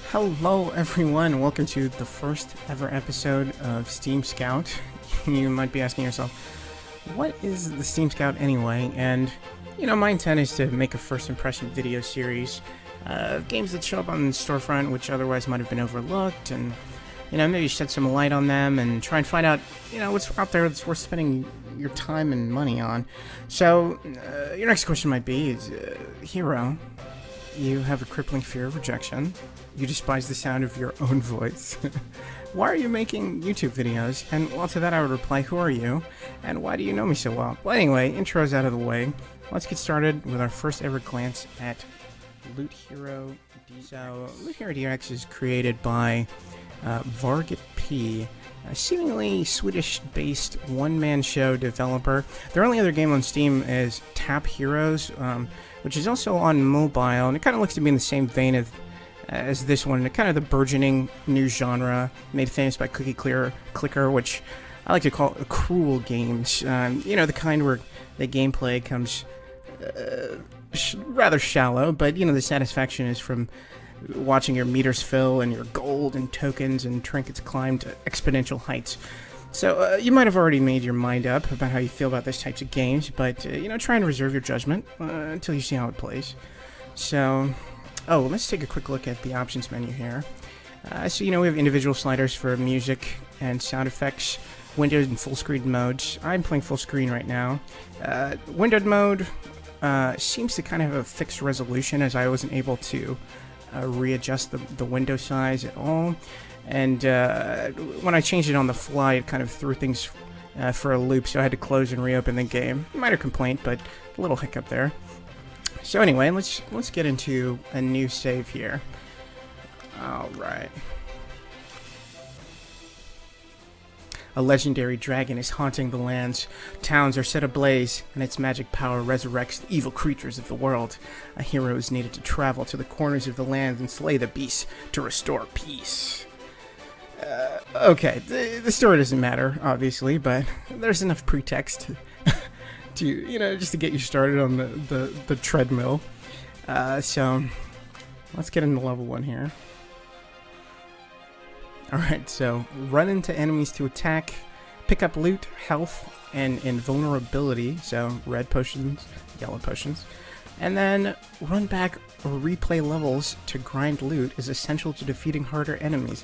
Hello everyone, welcome to the first ever episode of Steam Scout. You might be asking yourself, what is the Steam Scout anyway? And, my intent is to make a first impression video series of games that show up on the storefront which otherwise might have been overlooked, and, maybe shed some light on them and try and find out, what's out there that's worth spending your time and money on. So, your next question might be, Hero, you have a crippling fear of rejection. You despise the sound of your own voice. Why are you making YouTube videos? And well, to that I would reply, who are you? And why do you know me so well? Well, anyway, intro's out of the way. Let's get started with our first ever glance at Loot Hero DX. So, Loot Hero DX is created by VaragtP, a seemingly Swedish-based one-man show developer. Their only other game on Steam is Tap Heroes, which is also on mobile, and it kind of looks to be in the same vein as this one, kind of the burgeoning new genre made famous by Cookie Clicker, which I like to call accrual games. The kind where the gameplay comes rather shallow, but the satisfaction is from watching your meters fill and your gold and tokens and trinkets climb to exponential heights. So you might have already made your mind up about how you feel about those types of games, but try and reserve your judgment until you see how it plays. So, let's take a quick look at the options menu here. So we have individual sliders for music and sound effects, windowed and full screen modes. I'm playing full screen right now. Windowed mode seems to kind of have a fixed resolution, as I wasn't able to readjust the window size at all. And when I changed it on the fly, it kind of threw things for a loop, so I had to close and reopen the game. Minor complaint, but a little hiccup there. So anyway, let's get into a new save here. Alright. A legendary dragon is haunting the lands. Towns are set ablaze, and its magic power resurrects the evil creatures of the world. A hero is needed to travel to the corners of the land and slay the beasts to restore peace. Okay, the story doesn't matter, obviously, but there's enough pretext to just to get you started on the treadmill. So, let's get into level 1 here. Alright, so run into enemies to attack, pick up loot, health, and invulnerability, so red potions, yellow potions, and then run back or replay levels to grind loot is essential to defeating harder enemies.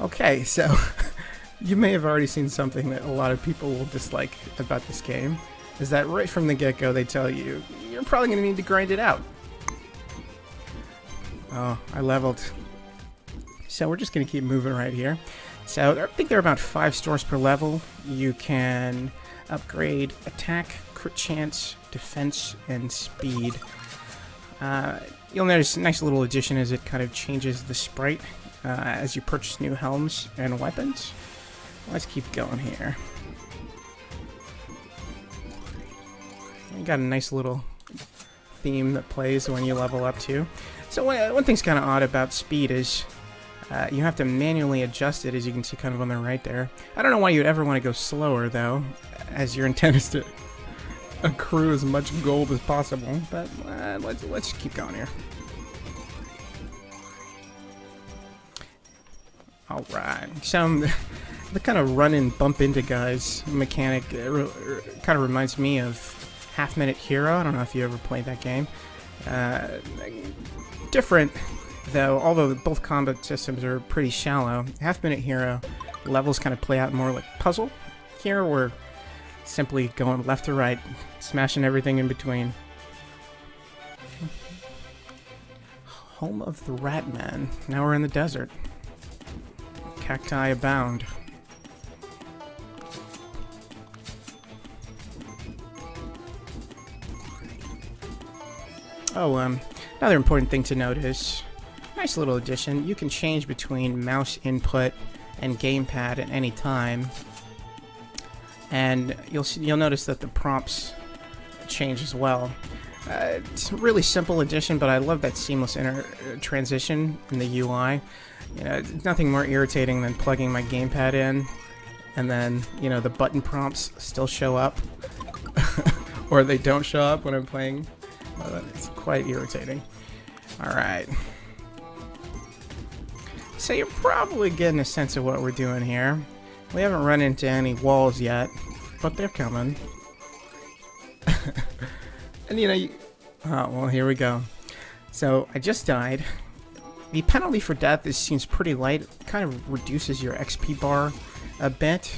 Okay, so you may have already seen something that a lot of people will dislike about this game, is that right from the get-go they tell you, you're probably going to need to grind it out. Oh, I leveled. So we're just going to keep moving right here. So I think there are about 5 stores per level. You can upgrade attack, crit chance, defense, and speed. You'll notice a nice little addition as it kind of changes the sprite as you purchase new helms and weapons. Let's keep going here. You got a nice little theme that plays when you level up too. So one thing's kind of odd about speed is you have to manually adjust it, as you can see kind of on the right there. I don't know why you'd ever want to go slower though, as your intent is to accrue as much gold as possible, but let's keep going here. Alright, so the kind of run and bump into guys mechanic kind of reminds me of Half-Minute Hero. I don't know if you ever played that game. Different, though, although both combat systems are pretty shallow. Half-Minute Hero levels kind of play out more like puzzle. Here we're simply going left to right, smashing everything in between. Home of the Ratman. Now we're in the desert. Cacti abound. Another important thing to note is, nice little addition, you can change between mouse input and gamepad at any time, and you'll notice that the prompts change as well. It's a really simple addition, but I love that seamless transition in the UI. It's nothing more irritating than plugging my gamepad in, and then the button prompts still show up, or they don't show up when I'm playing. It's quite irritating. Alright. So you're probably getting a sense of what we're doing here. We haven't run into any walls yet, but they're coming. And oh, well, here we go. So I just died. The penalty for death seems pretty light. It kind of reduces your XP bar a bit.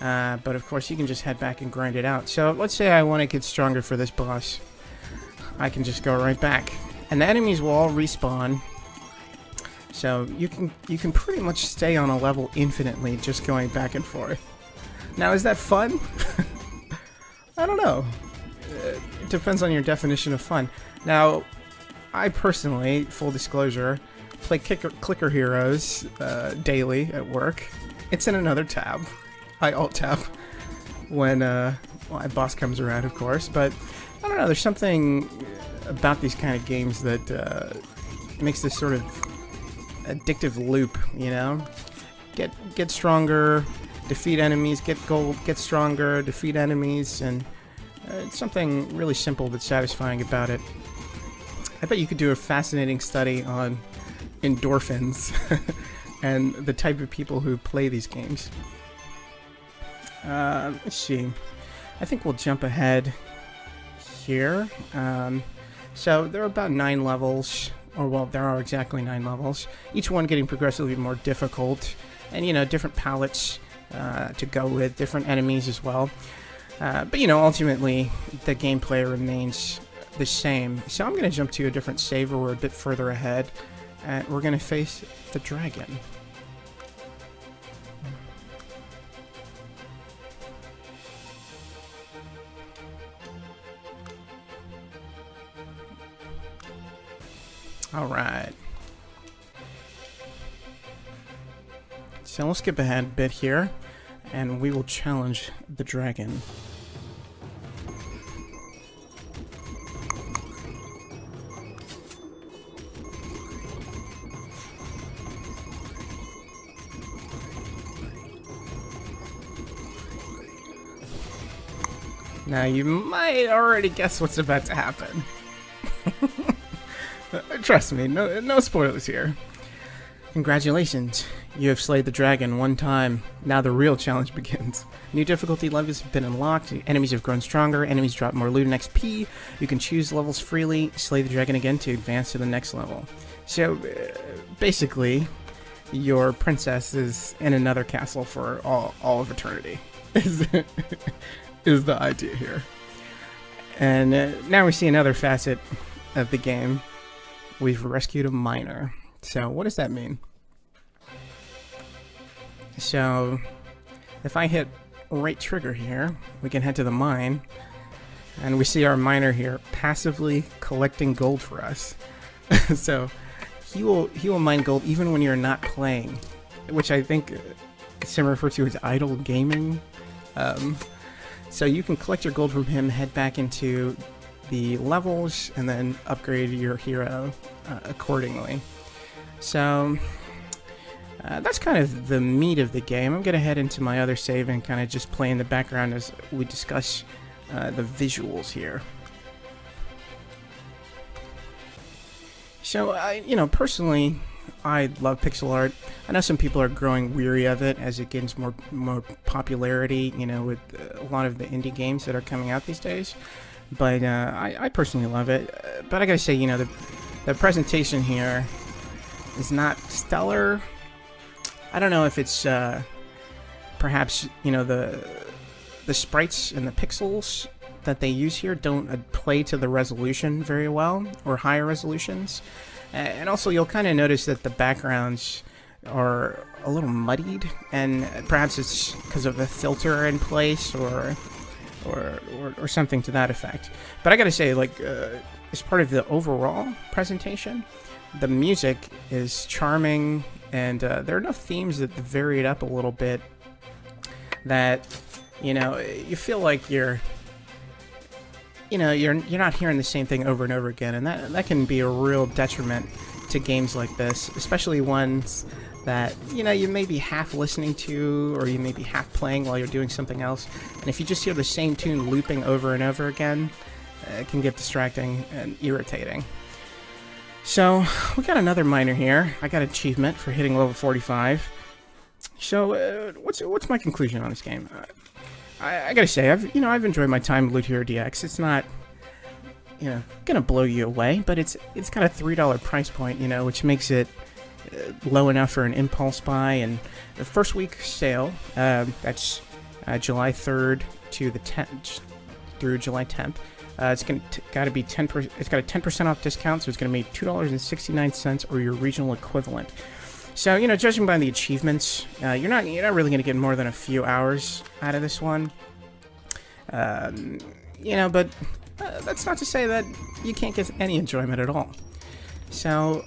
But of course you can just head back and grind it out. So let's say I want to get stronger for this boss. I can just go right back. And the enemies will all respawn. So you can pretty much stay on a level infinitely just going back and forth. Now, is that fun? I don't know. It depends on your definition of fun. Now, I personally, full disclosure, play clicker heroes daily at work. It's in another tab. I alt-tab when my boss comes around, of course. But I don't know, there's something about these kind of games that makes this sort of addictive loop, you know? Get stronger, defeat enemies, get gold, get stronger, defeat enemies, and it's something really simple but satisfying about it. I bet you could do a fascinating study on endorphins and the type of people who play these games. Let's see. I think we'll jump ahead here. So there are about 9 levels. Or, well, there are exactly 9 levels, each one getting progressively more difficult, and, you know, different palettes to go with, different enemies as well. But, you know, ultimately, the gameplay remains the same. So I'm going to jump to a different save where we're a bit further ahead, and we're going to face the dragon. Alright. So we'll skip ahead a bit here, and we will challenge the dragon. Now you might already guess what's about to happen. Trust me, no spoilers here. Congratulations, you have slayed the dragon one time. Now the real challenge begins. New difficulty levels have been unlocked, enemies have grown stronger, enemies drop more loot and XP, you can choose levels freely, slay the dragon again to advance to the next level. So, basically, your princess is in another castle for all of eternity, is the idea here. And now we see another facet of the game. We've rescued a miner. So what does that mean? So if I hit right trigger here, we can head to the mine, and we see our miner here passively collecting gold for us. So he will mine gold even when you're not playing, which I think is referred to as idle gaming. So you can collect your gold from him, head back into the levels, and then upgrade your hero accordingly. So that's kind of the meat of the game. I'm going to head into my other save and kind of just play in the background as we discuss the visuals here. So, personally, I love pixel art. I know some people are growing weary of it as it gains more popularity, with a lot of the indie games that are coming out these days. But I personally love it. But I gotta say, the presentation here is not stellar. I don't know if it's perhaps the sprites and the pixels that they use here don't play to the resolution very well, or higher resolutions. And also you'll kind of notice that the backgrounds are a little muddied, and perhaps it's because of a filter in place or something to that effect. But I gotta say, as part of the overall presentation, the music is charming, and there are enough themes that vary it up a little bit that you feel like you're not hearing the same thing over and over again, and that can be a real detriment to games like this, especially ones that you may be half listening to, or you may be half playing while you're doing something else, and if you just hear the same tune looping over and over again, it can get distracting and irritating. So, we got another miner here. I got an achievement for hitting level 45. So, what's my conclusion on this game? I gotta say, I've enjoyed my time with Loot Hero DX. It's not, gonna blow you away, but it's got a $3 price point, which makes it low enough for an impulse buy. And the first week sale, that's July 3rd to the 10th through July 10th. It's got to be 10%. It's got a 10% off discount, so it's going to be $2.69 or your regional equivalent. So judging by the achievements, you're not really going to get more than a few hours out of this one. But that's not to say that you can't get any enjoyment at all. So,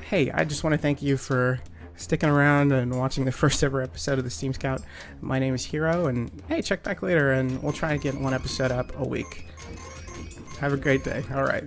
hey, I just want to thank you for sticking around and watching the first ever episode of the Steam Scout. My name is Hero, and hey, check back later, and we'll try and get one episode up a week. Have a great day. All right.